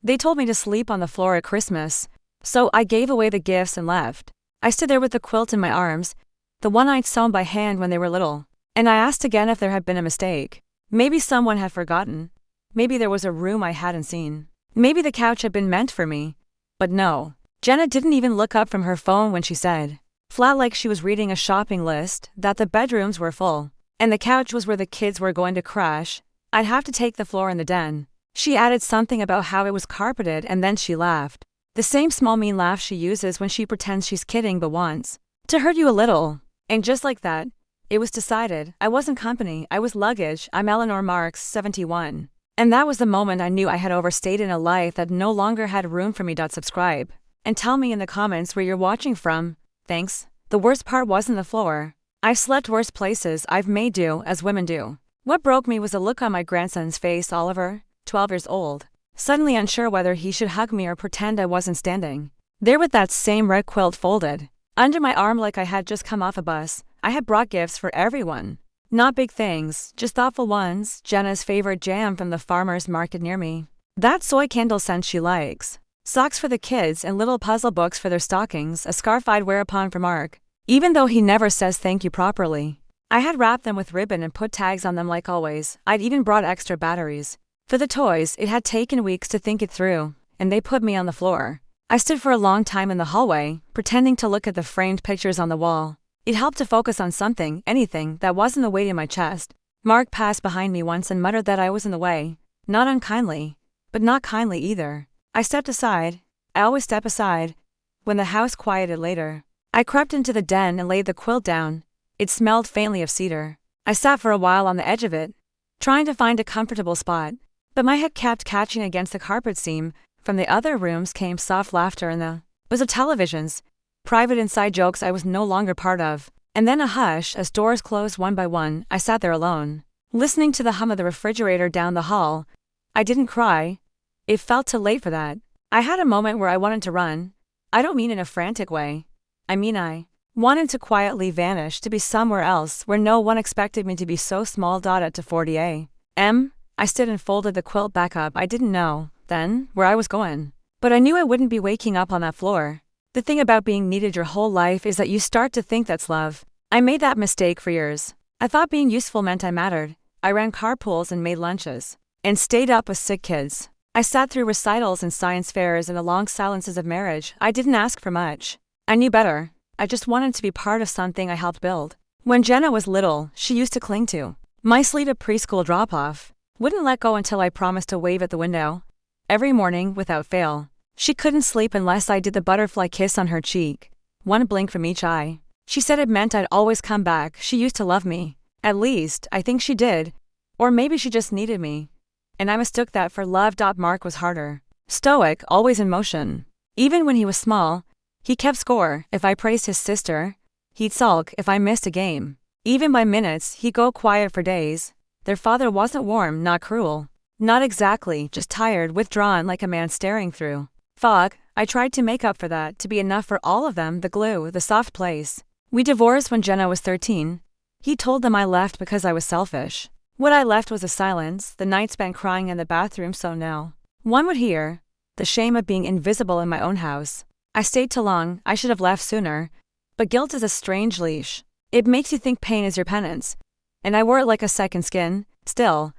They told me to sleep on the floor at Christmas, so I gave away the gifts and left. I stood there with the quilt in my arms, the one I'd sewn by hand when they were little, and I asked again if there had been a mistake. Maybe someone had forgotten. Maybe there was a room I hadn't seen. Maybe the couch had been meant for me. But no. Jenna didn't even look up from her phone when she said, flat like she was reading a shopping list, that the bedrooms were full, and the couch was where the kids were going to crash. I'd have to take the floor in the den. She added something about how it was carpeted and then she laughed. The same small mean laugh she uses when she pretends she's kidding but wants to hurt you a little. And just like that, it was decided. I wasn't company, I was luggage. I'm Eleanor Marks, 71. And that was the moment I knew I had overstayed in a life that no longer had room for me. Subscribe. And tell me in the comments where you're watching from. Thanks. The worst part wasn't the floor. I've slept worse places. I've made do, as women do. What broke me was a look on my grandson's face. Oliver, 12 years old, suddenly unsure whether he should hug me or pretend I wasn't standing there with that same red quilt folded under my arm like I had just come off a bus. I had brought gifts for everyone. Not big things, just thoughtful ones. Jenna's favorite jam from the farmer's market near me. That soy candle scent she likes. Socks for the kids and little puzzle books for their stockings. A scarf I'd wear upon for Mark, even though he never says thank you properly. I had wrapped them with ribbon and put tags on them like always. I'd even brought extra batteries. For the toys, it had taken weeks to think it through, and they put me on the floor. I stood for a long time in the hallway, pretending to look at the framed pictures on the wall. It helped to focus on something, anything, that wasn't the weight in my chest. Mark passed behind me once and muttered that I was in the way. Not unkindly, but not kindly either. I stepped aside. I always step aside. When the house quieted later, I crept into the den and laid the quilt down. It smelled faintly of cedar. I sat for a while on the edge of it, trying to find a comfortable spot. But my head kept catching against the carpet seam. From the other rooms came soft laughter and the buzz of televisions, private inside jokes I was no longer part of. And then a hush as doors closed one by one. I sat there alone, listening to the hum of the refrigerator down the hall. I didn't cry. It felt too late for that. I had a moment where I wanted to run. I don't mean in a frantic way. I mean I wanted to quietly vanish, to be somewhere else where no one expected me to be so small. At 40 a.m. I stood and folded the quilt back up. I didn't know, then, where I was going. But I knew I wouldn't be waking up on that floor. The thing about being needed your whole life is that you start to think that's love. I made that mistake for years. I thought being useful meant I mattered. I ran carpools and made lunches, and stayed up with sick kids. I sat through recitals and science fairs and the long silences of marriage. I didn't ask for much. I knew better. I just wanted to be part of something I helped build. When Jenna was little, she used to cling to my sleeve at preschool drop-off. Wouldn't let go until I promised to wave at the window. Every morning, without fail. She couldn't sleep unless I did the butterfly kiss on her cheek. One blink from each eye. She said it meant I'd always come back. She used to love me. At least, I think she did. Or maybe she just needed me. And I mistook that for love. Mark was harder. Stoic, always in motion. Even when he was small, he kept score. If I praised his sister, he'd sulk if I missed a game. Even by minutes, he'd go quiet for days. Their father wasn't warm, not cruel. Not exactly, just tired, withdrawn like a man staring through fog. I tried to make up for that, to be enough for all of them, the glue, the soft place. We divorced when Jenna was 13. He told them I left because I was selfish. What I left was a silence, the night spent crying in the bathroom so no one would hear. The shame of being invisible in my own house. I stayed too long. I should have left sooner. But guilt is a strange leash. It makes you think pain is your penance. And I wore it like a second skin. Still,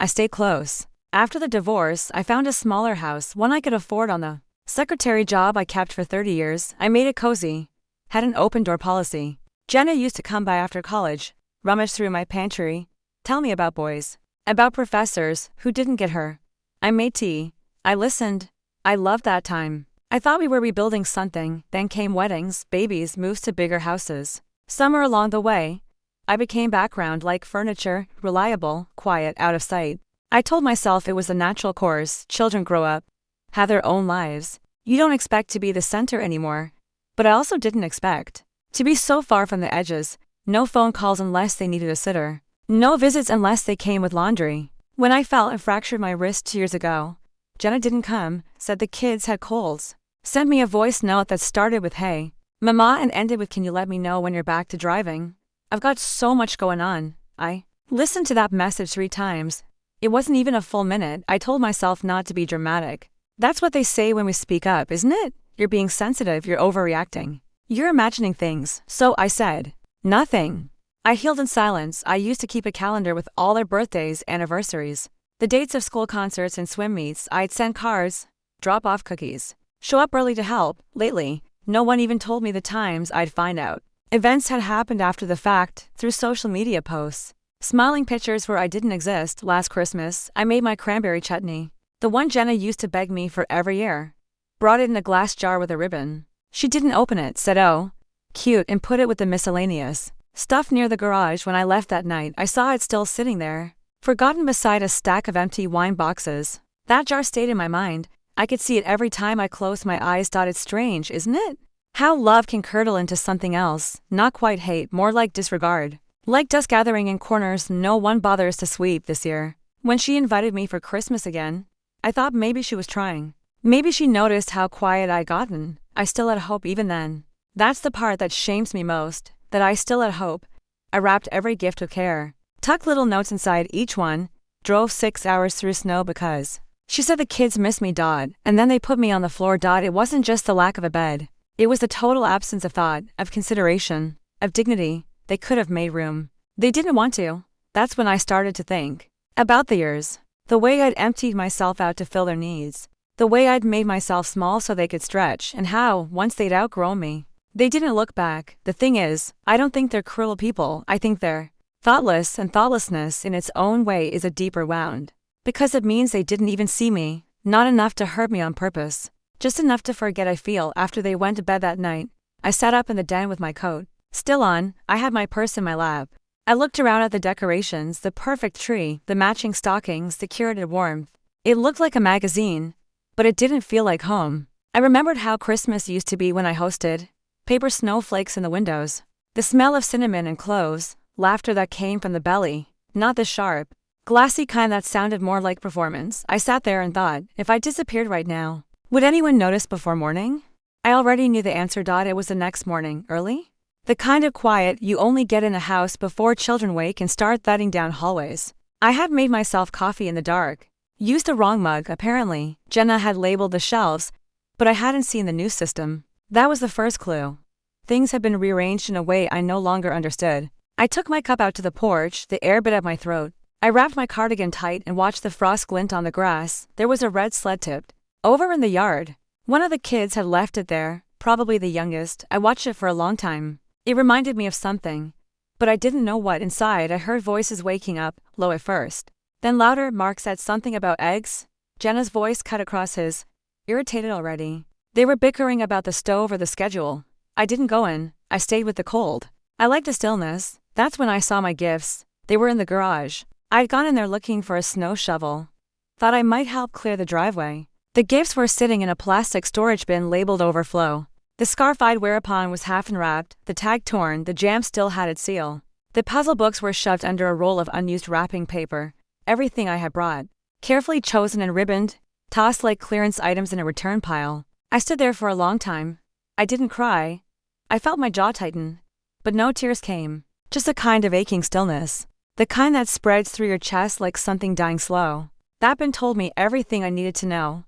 I stayed close. After the divorce, I found a smaller house, one I could afford on the secretary job I kept for 30 years. I made it cozy. Had an open-door policy. Jenna used to come by after college, rummage through my pantry, tell me about boys, about professors who didn't get her. I made tea. I listened. I loved that time. I thought we were rebuilding something. Then came weddings, babies, moves to bigger houses. Somewhere along the way, I became background like furniture, reliable, quiet, out of sight. I told myself it was a natural course. Children grow up, have their own lives. You don't expect to be the center anymore. But I also didn't expect to be so far from the edges. No phone calls unless they needed a sitter. No visits unless they came with laundry. When I fell and fractured my wrist 2 years ago, Jenna didn't come, said the kids had colds. Sent me a voice note that started with "Hey, Mama," and ended with "Can you let me know when you're back to driving? I've got so much going on." I listened to that message 3 times. It wasn't even a full minute. I told myself not to be dramatic. That's what they say when we speak up, isn't it? You're being sensitive, you're overreacting. You're imagining things. So I said, nothing. I healed in silence. I used to keep a calendar with all their birthdays, anniversaries, the dates of school concerts and swim meets. I'd send cards, drop off cookies, show up early to help. Lately, no one even told me the times. I'd find out. Events had happened after the fact, through social media posts. Smiling pictures where I didn't exist. Last Christmas, I made my cranberry chutney, the one Jenna used to beg me for every year. Brought it in a glass jar with a ribbon. She didn't open it, said oh, cute, and put it with the miscellaneous stuff near the garage. When I left that night, I saw it still sitting there, forgotten beside a stack of empty wine boxes. That jar stayed in my mind. I could see it every time I closed my eyes. It's strange, isn't it? How love can curdle into something else, not quite hate, more like disregard. Like dust gathering in corners no one bothers to sweep this year. When she invited me for Christmas again, I thought maybe she was trying. Maybe she noticed how quiet I'd gotten. I still had hope even then. That's the part that shames me most, that I still had hope. I wrapped every gift with care, tucked little notes inside each one, drove 6 hours through snow because she said the kids miss me. And then they put me on the floor. It wasn't just the lack of a bed. It was the total absence of thought, of consideration, of dignity. They could have made room. They didn't want to. That's when I started to think about the years, the way I'd emptied myself out to fill their needs, the way I'd made myself small so they could stretch, and how, once they'd outgrown me, they didn't look back. The thing is, I don't think they're cruel people. I think they're thoughtless, and thoughtlessness in its own way is a deeper wound, because it means they didn't even see me, not enough to hurt me on purpose. Just enough to forget. I feel after they went to bed that night, I sat up in the den with my coat still on. I had my purse in my lap. I looked around at the decorations, the perfect tree, the matching stockings, the curated warmth. It looked like a magazine, but it didn't feel like home. I remembered how Christmas used to be when I hosted. Paper snowflakes in the windows, the smell of cinnamon and cloves, laughter that came from the belly, not the sharp, glassy kind that sounded more like performance. I sat there and thought, if I disappeared right now, would anyone notice before morning? I already knew the answer. It was the next morning, early. The kind of quiet you only get in a house before children wake and start thudding down hallways. I had made myself coffee in the dark. Used the wrong mug, apparently. Jenna had labeled the shelves, but I hadn't seen the new system. That was the first clue. Things had been rearranged in a way I no longer understood. I took my cup out to the porch, the air bit at my throat. I wrapped my cardigan tight and watched the frost glint on the grass. There was a red sled tipped over in the yard. One of the kids had left it there, probably the youngest. I watched it for a long time. It reminded me of something, but I didn't know what. Inside, I heard voices waking up, low at first, then louder. Mark said something about eggs. Jenna's voice cut across his, irritated already. They were bickering about the stove or the schedule. I didn't go in. I stayed with the cold. I liked the stillness. That's when I saw my gifts. They were in the garage. I'd gone in there looking for a snow shovel. Thought I might help clear the driveway. The gifts were sitting in a plastic storage bin labeled overflow. The scarf I'd wear upon was half unwrapped, the tag torn, the jam still had its seal. The puzzle books were shoved under a roll of unused wrapping paper. Everything I had brought, carefully chosen and ribboned, tossed like clearance items in a return pile. I stood there for a long time. I didn't cry. I felt my jaw tighten. But no tears came. Just a kind of aching stillness. The kind that spreads through your chest like something dying slow. That bin told me everything I needed to know.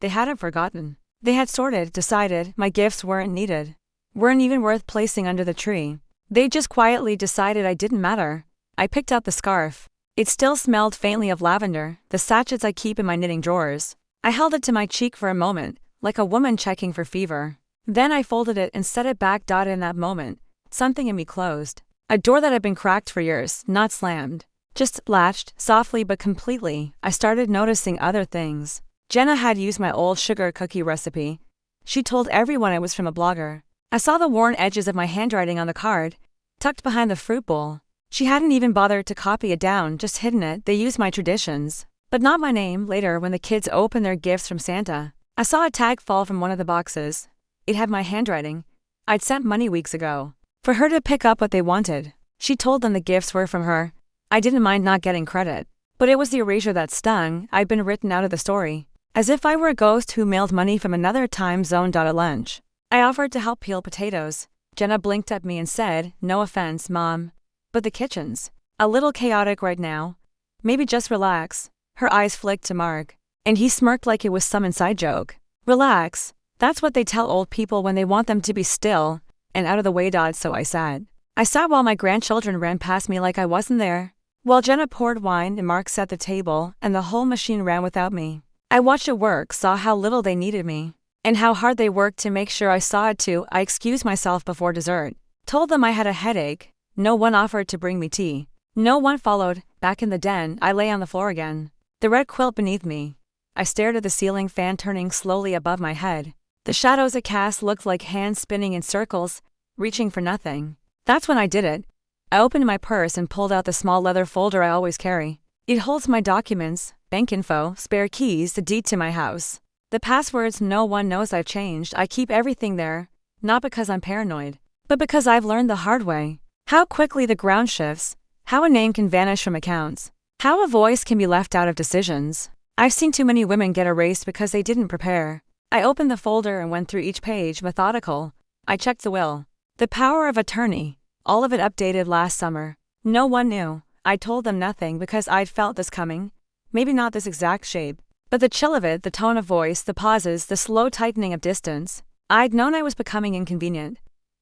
They hadn't forgotten. They had sorted, decided my gifts weren't needed. Weren't even worth placing under the tree. They just quietly decided I didn't matter. I picked out the scarf. It still smelled faintly of lavender, the sachets I keep in my knitting drawers. I held it to my cheek for a moment, like a woman checking for fever. Then I folded it and set it back. In that moment, something in me closed. A door that had been cracked for years, not slammed. Just latched, softly but completely. I started noticing other things. Jenna had used my old sugar cookie recipe. She told everyone it was from a blogger. I saw the worn edges of my handwriting on the card, tucked behind the fruit bowl. She hadn't even bothered to copy it down, just hidden it. They used my traditions, but not my name. Later, when the kids opened their gifts from Santa, I saw a tag fall from one of the boxes. It had my handwriting. I'd sent money weeks ago for her to pick up what they wanted. She told them the gifts were from her. I didn't mind not getting credit, but it was the erasure that stung. I'd been written out of the story, as if I were a ghost who mailed money from another time zone. At lunch, I offered to help peel potatoes. Jenna blinked at me and said, "No offense, Mom, but the kitchen's a little chaotic right now. Maybe just relax." Her eyes flicked to Mark. And he smirked like it was some inside joke. Relax. That's what they tell old people when they want them to be still and out of the way. So I sat. I sat while my grandchildren ran past me like I wasn't there. While Jenna poured wine and Mark set the table and the whole machine ran without me. I watched it work, saw how little they needed me, and how hard they worked to make sure I saw it too. I excused myself before dessert. Told them I had a headache. No one offered to bring me tea. No one followed. Back in the den, I lay on the floor again. The red quilt beneath me. I stared at the ceiling fan turning slowly above my head. The shadows it cast looked like hands spinning in circles, reaching for nothing. That's when I did it. I opened my purse and pulled out the small leather folder I always carry. It holds my documents, bank info, spare keys, the deed to my house. The passwords no one knows I've changed. I keep everything there, not because I'm paranoid, but because I've learned the hard way. How quickly the ground shifts, how a name can vanish from accounts, how a voice can be left out of decisions. I've seen too many women get erased because they didn't prepare. I opened the folder and went through each page, methodical. I checked the will, the power of attorney, all of it updated last summer. No one knew. I told them nothing because I'd felt this coming. Maybe not this exact shape, but the chill of it, the tone of voice, the pauses, the slow tightening of distance. I'd known I was becoming inconvenient.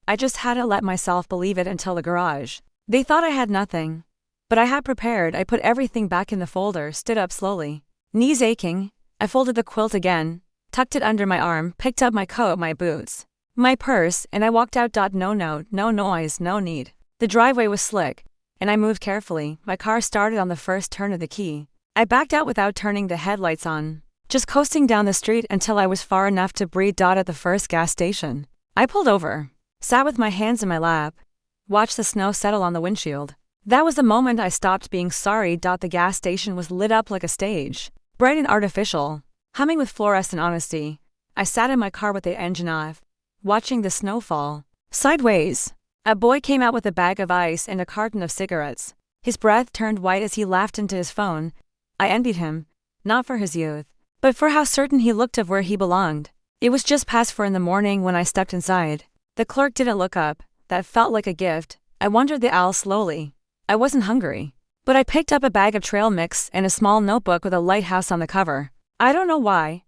I just hadn't let myself believe it until the garage. They thought I had nothing. But I had prepared. I put everything back in the folder, stood up slowly. Knees aching, I folded the quilt again, tucked it under my arm, picked up my coat, my boots, my purse, and I walked out. No note, no noise, no need. The driveway was slick, and I moved carefully. My car started on the first turn of the key. I backed out without turning the headlights on, just coasting down the street until I was far enough to breathe. At the first gas station, I pulled over, sat with my hands in my lap, watched the snow settle on the windshield. That was the moment I stopped being sorry. The gas station was lit up like a stage, bright and artificial, humming with fluorescent honesty. I sat in my car with the engine off, watching the snow fall. Sideways, a boy came out with a bag of ice and a carton of cigarettes. His breath turned white as he laughed into his phone. I envied him, not for his youth, but for how certain he looked of where he belonged. It was just past 4 in the morning when I stepped inside. The clerk didn't look up. That felt like a gift. I wandered the aisle slowly. I wasn't hungry, but I picked up a bag of trail mix and a small notebook with a lighthouse on the cover. I don't know why.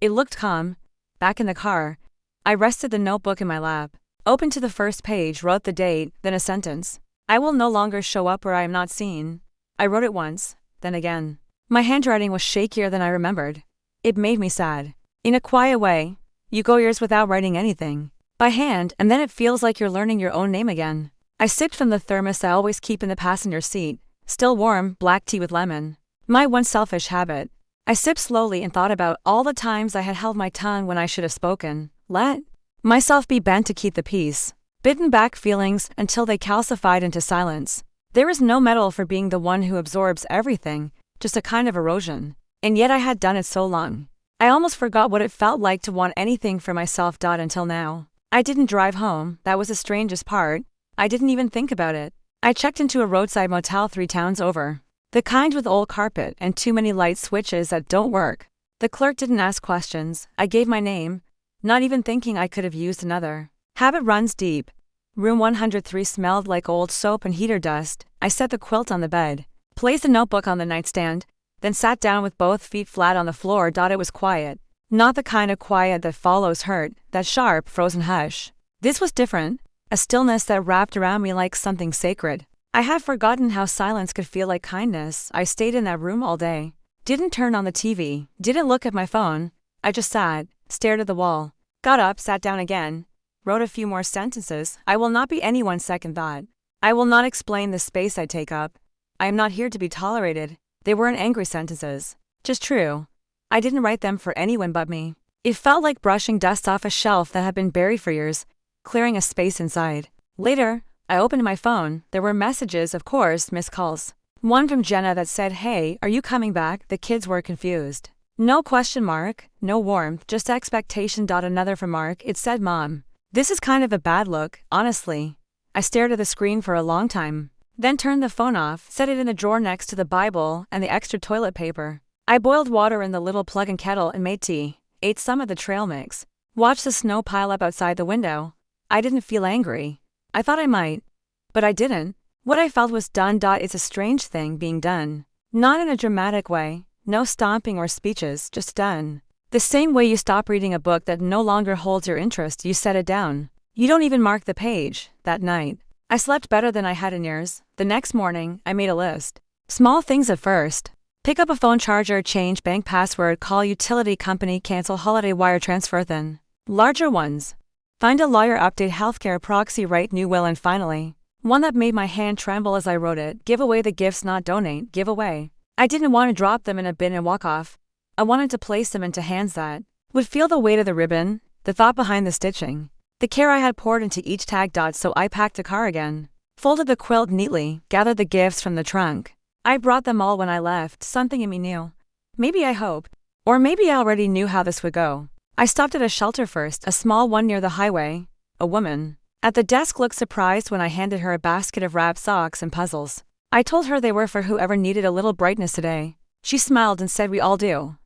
It looked calm. Back in the car, I rested the notebook in my lap, opened to the first page, wrote the date, then a sentence. I will no longer show up where I am not seen. I wrote it once, then again. My handwriting was shakier than I remembered. It made me sad. In a quiet way, you go years without writing anything by hand, and then it feels like you're learning your own name again. I sipped from the thermos I always keep in the passenger seat, still warm, black tea with lemon. My one selfish habit. I sipped slowly and thought about all the times I had held my tongue when I should have spoken. Let myself be bent to keep the peace. Bitten back feelings until they calcified into silence. There is no medal for being the one who absorbs everything, just a kind of erosion. And yet I had done it so long. I almost forgot what it felt like to want anything for myself. Until now. I didn't drive home. That was the strangest part. I didn't even think about it. I checked into a roadside motel 3 towns over. The kind with old carpet and too many light switches that don't work. The clerk didn't ask questions. I gave my name, not even thinking I could have used another. Habit runs deep. Room 103 smelled like old soap and heater dust. I set the quilt on the bed, placed the notebook on the nightstand, then sat down with both feet flat on the floor. It was quiet. Not the kind of quiet that follows hurt, that sharp, frozen hush. This was different. A stillness that wrapped around me like something sacred. I had forgotten how silence could feel like kindness. I stayed in that room all day. Didn't turn on the TV, didn't look at my phone. I just sat, stared at the wall, got up, sat down again, wrote a few more sentences. I will not be anyone's second thought. I will not explain the space I take up. I am not here to be tolerated. They weren't angry sentences, just true. I didn't write them for anyone but me. It felt like brushing dust off a shelf that had been buried for years, clearing a space inside. Later, I opened my phone. There were messages, of course, missed calls. One from Jenna that said, "Hey, are you coming back?" The kids were confused. No question mark, no warmth, just expectation. Another from Mark. It said, "Mom, this is kind of a bad look, honestly." I stared at the screen for a long time, then turned the phone off, set it in the drawer next to the Bible and the extra toilet paper. I boiled water in the little plug-in kettle and made tea, ate some of the trail mix, watched the snow pile up outside the window. I didn't feel angry. I thought I might, but I didn't. What I felt was done. It's a strange thing being done. Not in a dramatic way, No stomping or speeches, just done. The same way you stop reading a book that no longer holds your interest, you set it down. You don't even mark the page. That night, I slept better than I had in years. The next morning, I made a list. Small things at first. Pick up a phone charger, change bank password, call utility company, cancel holiday wire transfer. Then, larger ones. Find a lawyer, update healthcare proxy, write new will, and finally, one that made my hand tremble as I wrote it: give away the gifts, not donate, give away. I didn't want to drop them in a bin and walk off. I wanted to place them into hands that would feel the weight of the ribbon, the thought behind the stitching, the care I had poured into each tag. So I packed the car again, folded the quilt neatly, gathered the gifts from the trunk. I brought them all when I left. Something in me knew. Maybe I hoped. Or maybe I already knew how this would go. I stopped at a shelter first, a small one near the highway. A woman at the desk looked surprised when I handed her a basket of wrapped socks and puzzles. I told her they were for whoever needed a little brightness today. She smiled and said, "We all do."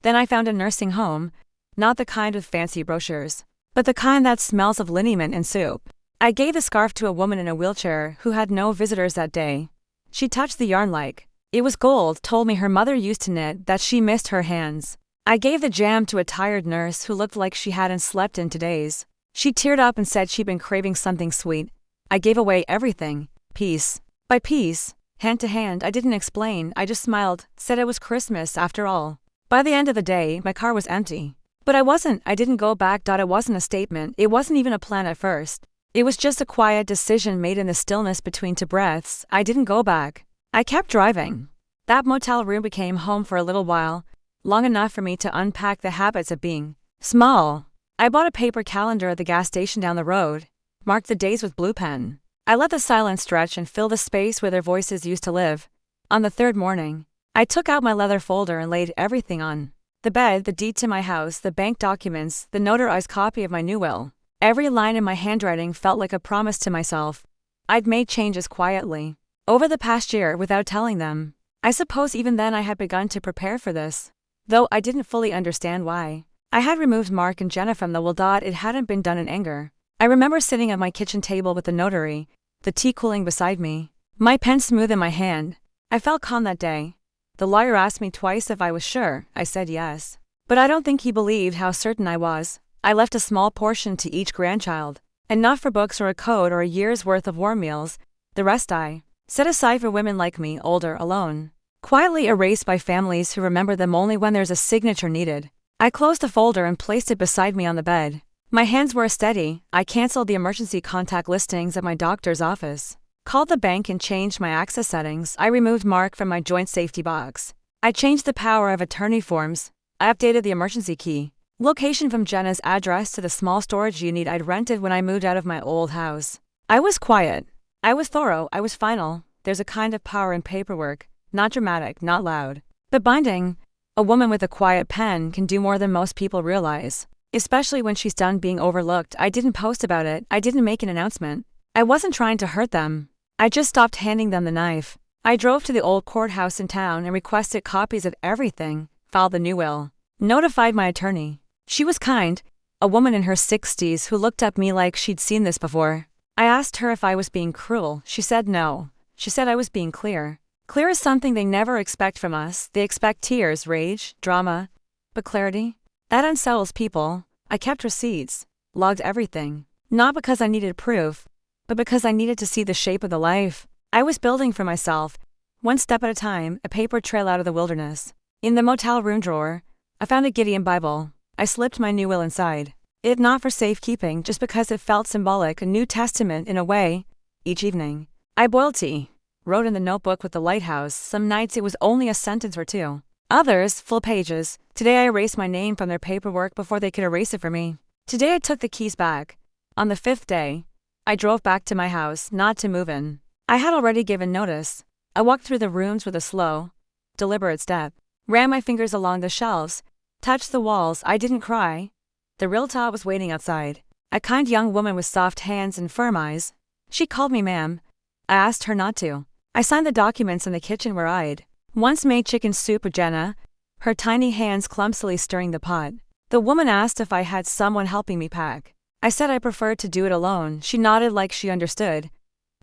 Then I found a nursing home, not the kind with fancy brochures, but the kind that smells of liniment and soup. I gave the scarf to a woman in a wheelchair who had no visitors that day. She touched the yarn like it was gold, told me her mother used to knit, that she missed her hands. I gave the jam to a tired nurse who looked like she hadn't slept in 2 days. She teared up and said she'd been craving something sweet. I gave away everything, piece by piece, hand to hand. I didn't explain, I just smiled, said it was Christmas after all. By the end of the day, my car was empty. But I didn't go back. It wasn't a statement, it wasn't even a plan at first. It was just a quiet decision made in the stillness between 2 breaths. I didn't go back. I kept driving. That motel room became home for a little while, long enough for me to unpack the habits of being small. I bought a paper calendar at the gas station down the road, marked the days with blue pen. I let the silence stretch and fill the space where their voices used to live. On the 3rd morning, I took out my leather folder and laid everything on the bed: the deed to my house, the bank documents, the notarized copy of my new will. Every line in my handwriting felt like a promise to myself. I'd made changes quietly over the past year without telling them. I suppose even then I had begun to prepare for this, though I didn't fully understand why. I had removed Mark and Jenna from the will. It hadn't been done in anger. I remember sitting at my kitchen table with the notary, the tea cooling beside me, my pen smooth in my hand. I felt calm that day. The lawyer asked me twice if I was sure. I said yes. But I don't think he believed how certain I was. I left a small portion to each grandchild, enough for books or a coat or a year's worth of warm meals. The rest I set aside for women like me, older, alone, quietly erased by families who remember them only when there's a signature needed. I closed the folder and placed it beside me on the bed. My hands were steady. I canceled the emergency contact listings at my doctor's office, called the bank and changed my access settings. I removed Mark from my joint safety box. I changed the power of attorney forms. I updated the emergency key location from Jenna's address to the small storage unit I'd rented when I moved out of my old house. I was quiet. I was thorough. I was final. There's a kind of power in paperwork, not dramatic, not loud, but binding. A woman with a quiet pen can do more than most people realize, especially when she's done being overlooked. I didn't post about it. I didn't make an announcement. I wasn't trying to hurt them. I just stopped handing them the knife. I drove to the old courthouse in town and requested copies of everything, filed the new will, notified my attorney. She was kind, a woman in her 60s who looked at me like she'd seen this before. I asked her if I was being cruel. She said no. She said I was being clear. Clear is something they never expect from us. They expect tears, rage, drama. But clarity? That unsettles people. I kept receipts, logged everything. Not because I needed proof, but because I needed to see the shape of the life I was building for myself, one step at a time, a paper trail out of the wilderness. In the motel room drawer, I found a Gideon Bible. I slipped my new will inside. It not for safekeeping, just because it felt symbolic, a New Testament in a way. Each evening, I boiled tea, wrote in the notebook with the lighthouse. Some nights it was only a sentence or two. Others, full pages. Today I erased my name from their paperwork before they could erase it for me. Today I took the keys back. On the 5th day, I drove back to my house, not to move in. I had already given notice. I walked through the rooms with a slow, deliberate step, ran my fingers along the shelves, touched the walls. I didn't cry. The realtor was waiting outside, a kind young woman with soft hands and firm eyes. She called me ma'am. I asked her not to. I signed the documents in the kitchen where I'd once made chicken soup with Jenna, her tiny hands clumsily stirring the pot. The woman asked if I had someone helping me pack. I said I preferred to do it alone. She nodded like she understood,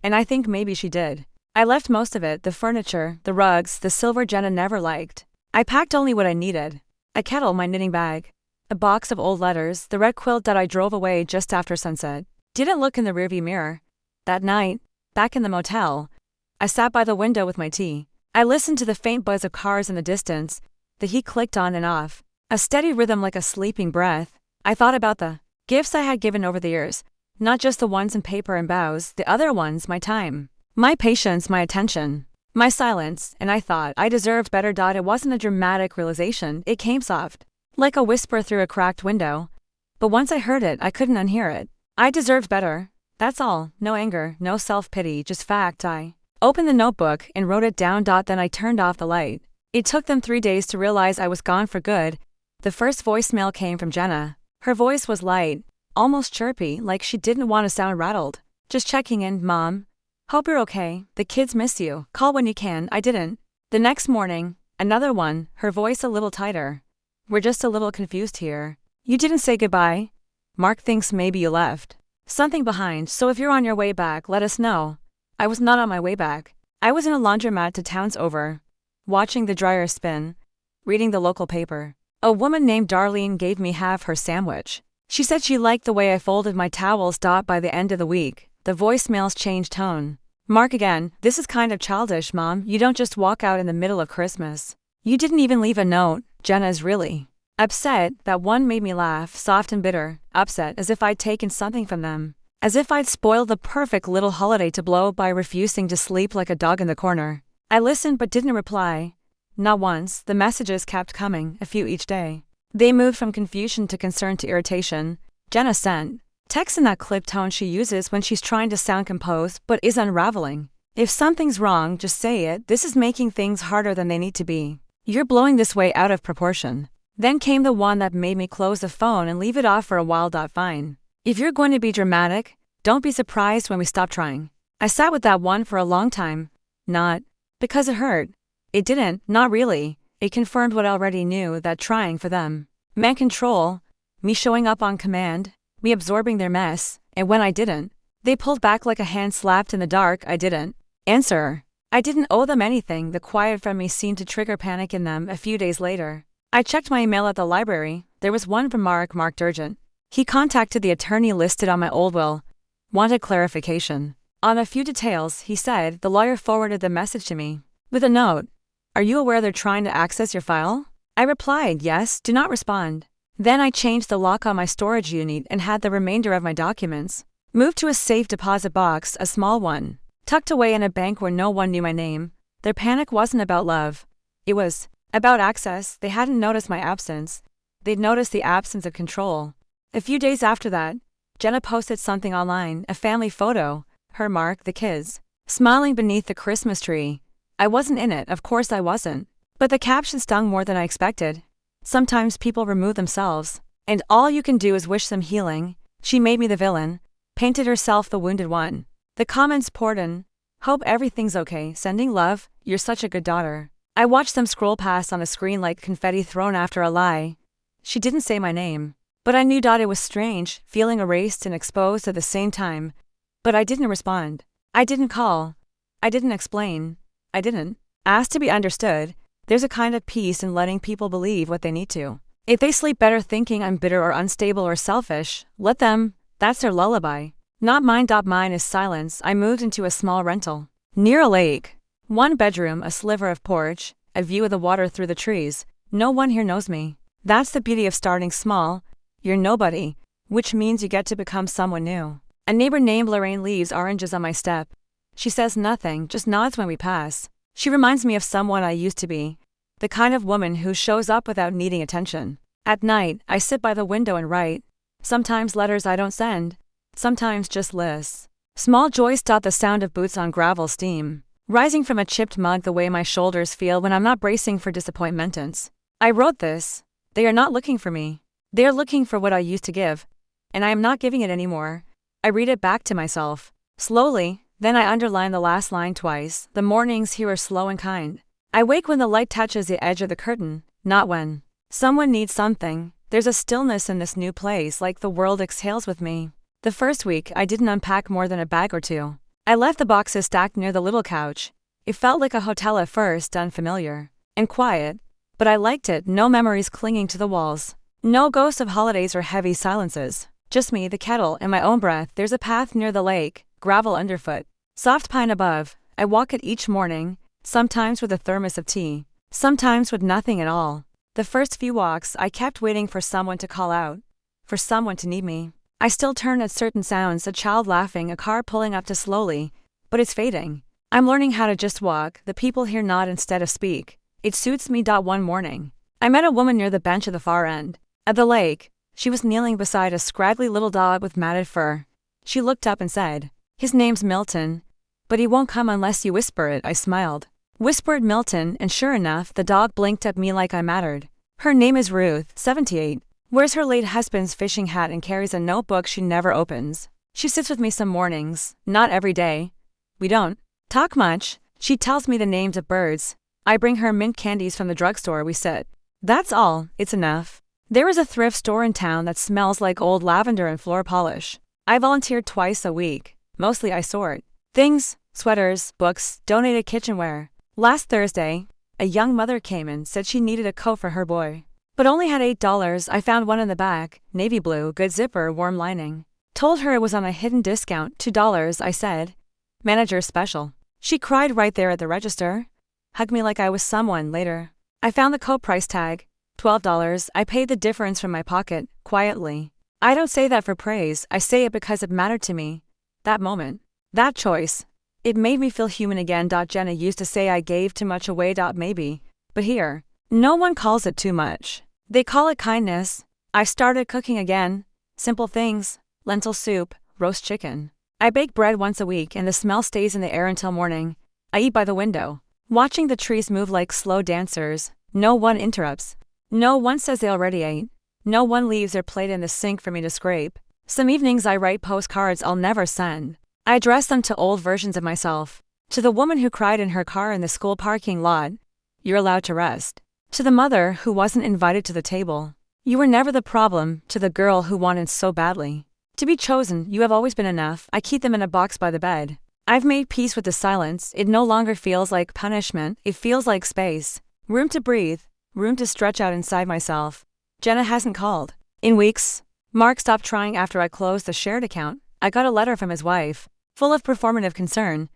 and I think maybe she did. I left most of it, the furniture, the rugs, the silver Jenna never liked. I packed only what I needed. A kettle, my knitting bag, a box of old letters, the red quilt that I drove away just after sunset. Didn't look in the rearview mirror. That night, back in the motel, I sat by the window with my tea. I listened to the faint buzz of cars in the distance, the heat clicked on and off, a steady rhythm like a sleeping breath. I thought about the gifts I had given over the years, not just the ones in paper and bows, the other ones, my time, my patience, my attention, my silence, and I thought I deserved better. It wasn't a dramatic realization, it came soft, like a whisper through a cracked window. But once I heard it, I couldn't unhear it. I deserved better. That's all, no anger, no self-pity, just fact. I opened the notebook and wrote it down. Then I turned off the light. It took them 3 days to realize I was gone for good. The first voicemail came from Jenna. Her voice was light, almost chirpy, like she didn't want to sound rattled. Just checking in, Mom. Hope you're okay, the kids miss you, call when you can. I didn't. The next morning, another one, her voice a little tighter. We're just a little confused here. You didn't say goodbye? Mark thinks maybe you left something behind, so if you're on your way back, let us know. I was not on my way back. I was in a laundromat 2 towns over, watching the dryer spin, reading the local paper. A woman named Darlene gave me half her sandwich. She said she liked the way I folded my towels. By the end of the week, the voicemails changed tone. Mark again, this is kind of childish, Mom. You don't just walk out in the middle of Christmas. You didn't even leave a note. Jenna is really upset. That one made me laugh, soft and bitter, upset as if I'd taken something from them. As if I'd spoiled the perfect little holiday to blow by refusing to sleep like a dog in the corner. I listened but didn't reply. Not once. The messages kept coming, a few each day. They moved from confusion to concern to irritation. Jenna sent text in that clipped tone she uses when she's trying to sound composed but is unraveling. If something's wrong, just say it. This is making things harder than they need to be. You're blowing this way out of proportion. Then came the one that made me close the phone and leave it off for a while. Fine. If you're going to be dramatic, don't be surprised when we stop trying. I sat with that one for a long time. Not because it hurt. It didn't, not really. It confirmed what I already knew, that trying for them meant control, me showing up on command, me absorbing their mess, and when I didn't, they pulled back like a hand slapped in the dark. I didn't answer. I didn't owe them anything. The quiet from me seemed to trigger panic in them. A few days later, I checked my email at the library. There was one from marked urgent. He contacted the attorney listed on my old will, wanted clarification on a few details. He said the lawyer forwarded the message to me with a note. Are you aware they're trying to access your file? I replied, yes, do not respond. Then I changed the lock on my storage unit and had the remainder of my documents moved to a safe deposit box, a small one, tucked away in a bank where no one knew my name. Their panic wasn't about love. It was about access. They hadn't noticed my absence. They'd noticed the absence of control. A few days after that, Jenna posted something online, a family photo, her, Mark, the kids, smiling beneath the Christmas tree. I wasn't in it, of course I wasn't. But the caption stung more than I expected. Sometimes people remove themselves, and all you can do is wish them healing. She made me the villain, painted herself the wounded one. The comments poured in. Hope everything's okay, sending love, you're such a good daughter. I watched them scroll past on a screen like confetti thrown after a lie. She didn't say my name, but I knew it was strange, feeling erased and exposed at the same time. But I didn't respond. I didn't call. I didn't explain. I didn't ask to be understood. There's a kind of peace in letting people believe what they need to. If they sleep better thinking I'm bitter or unstable or selfish, let them. That's their lullaby. Not mine. Mine is silence. I moved into a small rental near a lake. 1 bedroom, a sliver of porch, a view of the water through the trees. No one here knows me. That's the beauty of starting small. You're nobody, which means you get to become someone new. A neighbor named Lorraine leaves oranges on my step. She says nothing, just nods when we pass. She reminds me of someone I used to be, the kind of woman who shows up without needing attention. At night, I sit by the window and write. Sometimes letters I don't send, sometimes just lists. Small joys. The sound of boots on gravel, steam rising from a chipped mug, the way my shoulders feel when I'm not bracing for disappointments. I wrote this. They are not looking for me. They are looking for what I used to give, and I am not giving it anymore. I read it back to myself, slowly, then I underline the last line twice. The mornings here are slow and kind. I wake when the light touches the edge of the curtain, not when someone needs something. There's a stillness in this new place, like the world exhales with me. The first week, I didn't unpack more than a bag or 2. I left the boxes stacked near the little couch. It felt like a hotel at first, unfamiliar and quiet, But I liked it, no memories clinging to the walls. No ghosts of holidays or heavy silences. Just me, the kettle, and my own breath. There's a path near the lake, gravel underfoot, soft pine above. I walk it each morning, sometimes with a thermos of tea, sometimes with nothing at all. The first few walks, I kept waiting for someone to call out, for someone to need me. I still turn at certain sounds, a child laughing, a car pulling up too slowly, but it's fading. I'm learning how to just walk, the people here nod instead of speak. It suits me. One morning, I met a woman near the bench at the far end. At the lake, she was kneeling beside a scraggly little dog with matted fur. She looked up and said, "His name's Milton, but he won't come unless you whisper it." I smiled. Whispered Milton, and sure enough, the dog blinked at me like I mattered. Her name is Ruth, 78. Wears her late husband's fishing hat and carries a notebook she never opens. She sits with me some mornings, not every day. We don't talk much. She tells me the names of birds. I bring her mint candies from the drugstore. We sit. That's all, it's enough. There is a thrift store in town that smells like old lavender and floor polish. I volunteer twice a week. Mostly I sort things, sweaters, books, donated kitchenware. Last Thursday, a young mother came and said she needed a coat for her boy, but only had $8. I found one in the back, navy blue, good zipper, warm lining. Told her it was on a hidden discount, $2. I said, "Manager special." She cried right there at the register. Hugged me like I was someone. Later, I found the coat price tag, $12. I paid the difference from my pocket, quietly. I don't say that for praise, I say it because it mattered to me. That moment, that choice, it made me feel human again. Jenna used to say I gave too much away. Maybe, but here, no one calls it too much. They call it kindness. I started cooking again. Simple things, lentil soup, roast chicken. I bake bread once a week and the smell stays in the air until morning. I eat by the window, watching the trees move like slow dancers. No one interrupts. No one says they already ate. No one leaves their plate in the sink for me to scrape. Some evenings I write postcards I'll never send. I address them to old versions of myself. To the woman who cried in her car in the school parking lot, "You're allowed to rest." To the mother who wasn't invited to the table, "You were never the problem." To the girl who wanted so badly to be chosen, "You have always been enough." I keep them in a box by the bed. I've made peace with the silence. It no longer feels like punishment, it feels like space. Room to breathe, room to stretch out inside myself. Jenna hasn't called in weeks. Mark stopped trying after I closed the shared account. I got a letter from his wife, full of performative concern.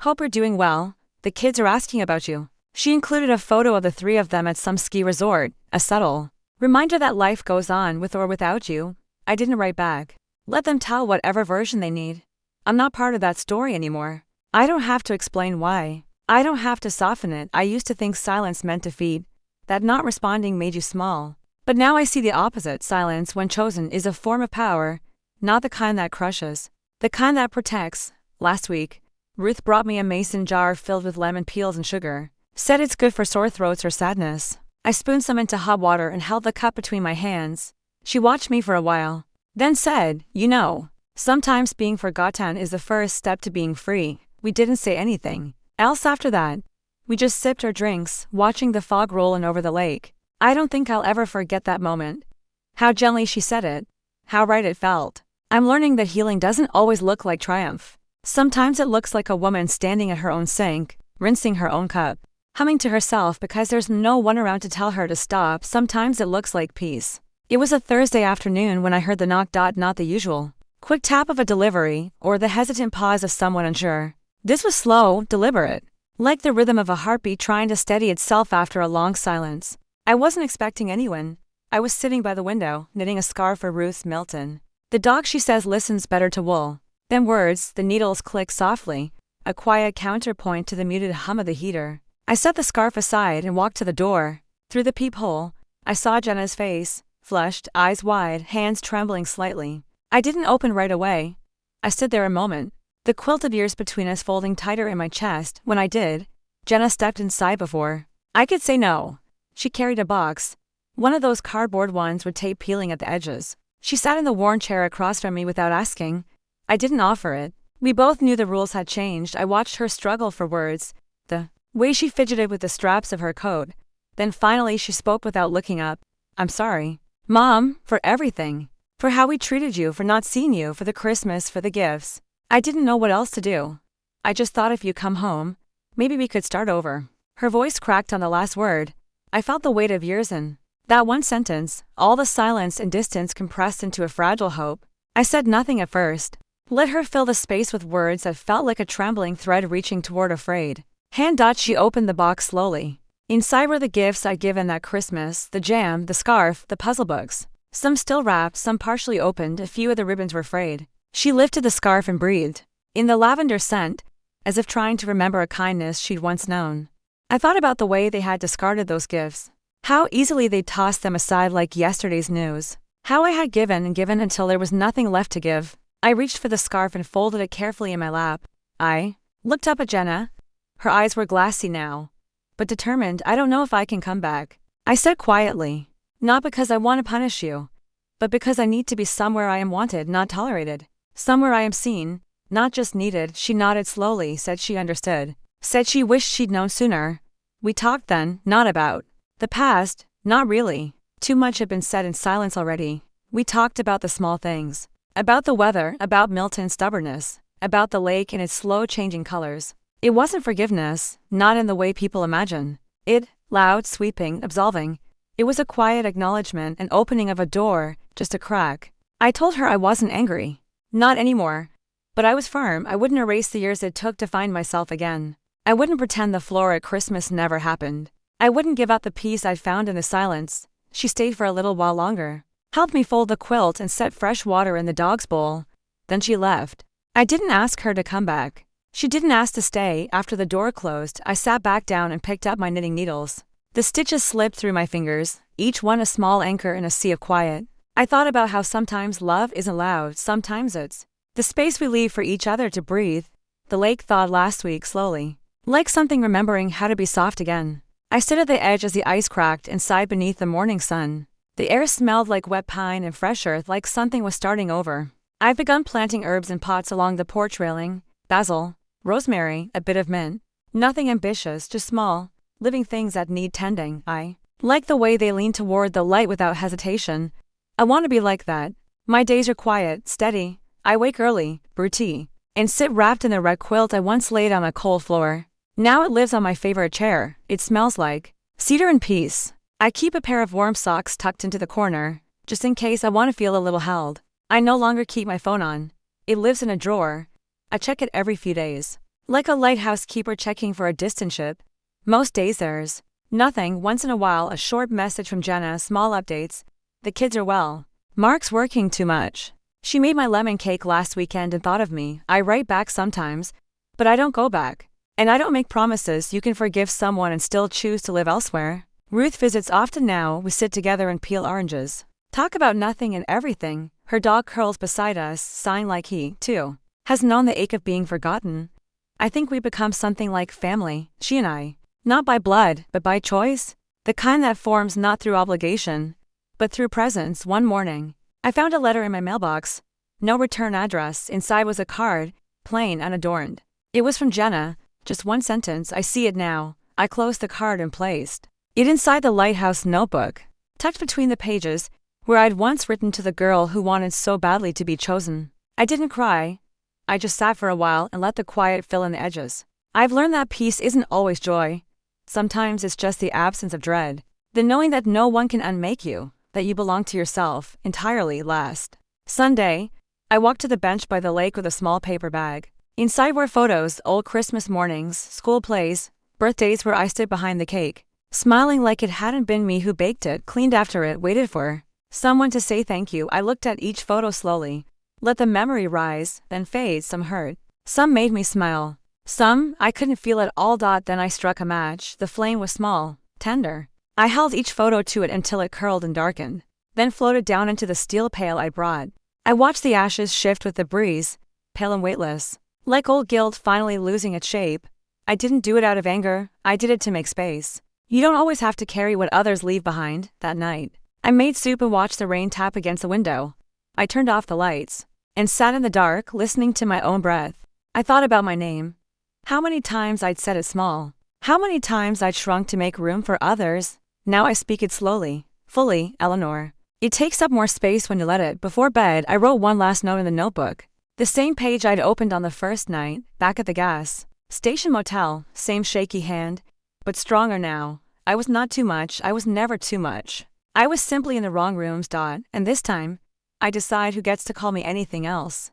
"Hope you're doing well. The kids are asking about you." She included a photo of the three of them at some ski resort, a subtle reminder that life goes on with or without you. I didn't write back. Let them tell whatever version they need. I'm not part of that story anymore. I don't have to explain why. I don't have to soften it. I used to think silence meant defeat, that not responding made you small. But now I see the opposite. Silence, when chosen, is a form of power, not the kind that crushes, the kind that protects. Last week, Ruth brought me a mason jar filled with lemon peels and sugar. Said it's good for sore throats or sadness. I spooned some into hot water and held the cup between my hands. She watched me for a while, then said, "You know, sometimes being forgotten is the first step to being free." We didn't say anything else after that. We just sipped our drinks, watching the fog roll in over the lake. I don't think I'll ever forget that moment. How gently she said it. How right it felt. I'm learning that healing doesn't always look like triumph. Sometimes it looks like a woman standing at her own sink, rinsing her own cup, humming to herself because there's no one around to tell her to stop. Sometimes it looks like peace. It was a Thursday afternoon when I heard the knock. Not the usual quick tap of a delivery, or the hesitant pause of someone unsure. This was slow, deliberate, like the rhythm of a heartbeat trying to steady itself after a long silence. I wasn't expecting anyone. I was sitting by the window, knitting a scarf for Ruth. Milton, the dog, she says, listens better to wool than words. The needles click softly, a quiet counterpoint to the muted hum of the heater. I set the scarf aside and walked to the door. Through the peephole, I saw Jenna's face, flushed, eyes wide, hands trembling slightly. I didn't open right away. I stood there a moment, the quilt of years between us folding tighter in my chest. When I did, Jenna stepped inside before I could say no. She carried a box, one of those cardboard ones with tape peeling at the edges. She sat in the worn chair across from me without asking. I didn't offer it. We both knew the rules had changed. I watched her struggle for words, the way she fidgeted with the straps of her coat. Then finally she spoke without looking up. "I'm sorry, Mom, for everything. For how we treated you, for not seeing you, for the Christmas, for the gifts. I didn't know what else to do. I just thought if you come home, maybe we could start over." Her voice cracked on the last word. I felt the weight of years in that one sentence, all the silence and distance compressed into a fragile hope. I said nothing at first. Let her fill the space with words that felt like a trembling thread reaching toward a frayed hand. She opened the box slowly. Inside were the gifts I'd given that Christmas, the jam, the scarf, the puzzle books. Some still wrapped, some partially opened, a few of the ribbons were frayed. She lifted the scarf and breathed in the lavender scent, as if trying to remember a kindness she'd once known. I thought about the way they had discarded those gifts. How easily they'd tossed them aside like yesterday's news. How I had given and given until there was nothing left to give. I reached for the scarf and folded it carefully in my lap. I looked up at Jenna. Her eyes were glassy now, but determined. I don't know if I can come back, I said quietly. Not because I want to punish you, but because I need to be somewhere I am wanted, not tolerated. Somewhere I am seen, not just needed. She nodded slowly, said she understood. Said she wished she'd known sooner. We talked then, not about the past, not really. Too much had been said in silence already. We talked about the small things. About the weather, about Milton's stubbornness, about the lake and its slow changing colors. It wasn't forgiveness, not in the way people imagine it, loud, sweeping, absolving. It was a quiet acknowledgement, an opening of a door, just a crack. I told her I wasn't angry. Not anymore. But I was firm. I wouldn't erase the years it took to find myself again. I wouldn't pretend the Flora at Christmas never happened. I wouldn't give up the peace I'd found in the silence. She stayed for a little while longer, helped me fold the quilt and set fresh water in the dog's bowl. Then she left. I didn't ask her to come back. She didn't ask to stay. After the door closed, I sat back down and picked up my knitting needles. The stitches slipped through my fingers, each one a small anchor in a sea of quiet. I thought about how sometimes love isn't loud, sometimes it's the space we leave for each other to breathe. The lake thawed last week slowly, like something remembering how to be soft again. I stood at the edge as the ice cracked and sighed beneath the morning sun. The air smelled like wet pine and fresh earth, like something was starting over. I've begun planting herbs in pots along the porch railing. Basil, rosemary, a bit of mint. Nothing ambitious, just small, living things that need tending. I like the way they lean toward the light without hesitation. I want to be like that. My days are quiet, steady. I wake early, brew tea, and sit wrapped in the red quilt I once laid on a cold floor. Now it lives on my favorite chair. It smells like cedar and peace. I keep a pair of warm socks tucked into the corner, just in case I want to feel a little held. I no longer keep my phone on. It lives in a drawer. I check it every few days, like a lighthouse keeper checking for a distant ship. Most days there's nothing. Once in a while a short message from Jenna, small updates. The kids are well. Mark's working too much. She made my lemon cake last weekend and thought of me. I write back sometimes, but I don't go back. And I don't make promises. You can forgive someone and still choose to live elsewhere. Ruth visits often now. We sit together and peel oranges. Talk about nothing and everything. Her dog curls beside us, sighing like he, too, has known the ache of being forgotten. I think we become something like family, she and I. Not by blood, but by choice. The kind that forms not through obligation, but through presence. One morning, I found a letter in my mailbox. No return address. Inside was a card, plain, unadorned. It was from Jenna. Just one sentence. I see it now. I closed the card and placed it inside the lighthouse notebook, tucked between the pages, where I'd once written to the girl who wanted so badly to be chosen. I didn't cry. I just sat for a while and let the quiet fill in the edges. I've learned that peace isn't always joy. Sometimes it's just the absence of dread. The knowing that no one can unmake you, that you belong to yourself, entirely. Last Sunday, I walked to the bench by the lake with a small paper bag. Inside were photos, old Christmas mornings, school plays, birthdays where I stood behind the cake, smiling like it hadn't been me who baked it, cleaned after it, waited for someone to say thank you. I looked at each photo slowly, let the memory rise, then fade. Some hurt, some made me smile, some I couldn't feel at all. Then I struck a match. The flame was small, tender. I held each photo to it until it curled and darkened, then floated down into the steel pail I brought. I watched the ashes shift with the breeze, pale and weightless, like old guilt finally losing its shape. I didn't do it out of anger, I did it to make space. You don't always have to carry what others leave behind. That night, I made soup and watched the rain tap against the window. I turned off the lights and sat in the dark, listening to my own breath. I thought about my name. How many times I'd said it small. How many times I'd shrunk to make room for others. Now I speak it slowly, fully. Eleanor. It takes up more space when you let it. Before bed, I wrote one last note in the notebook. The same page I'd opened on the first night, back at the gas station motel. Same shaky hand, but stronger now. I was not too much, I was never too much. I was simply in the wrong rooms. And this time, I decide who gets to call me anything else.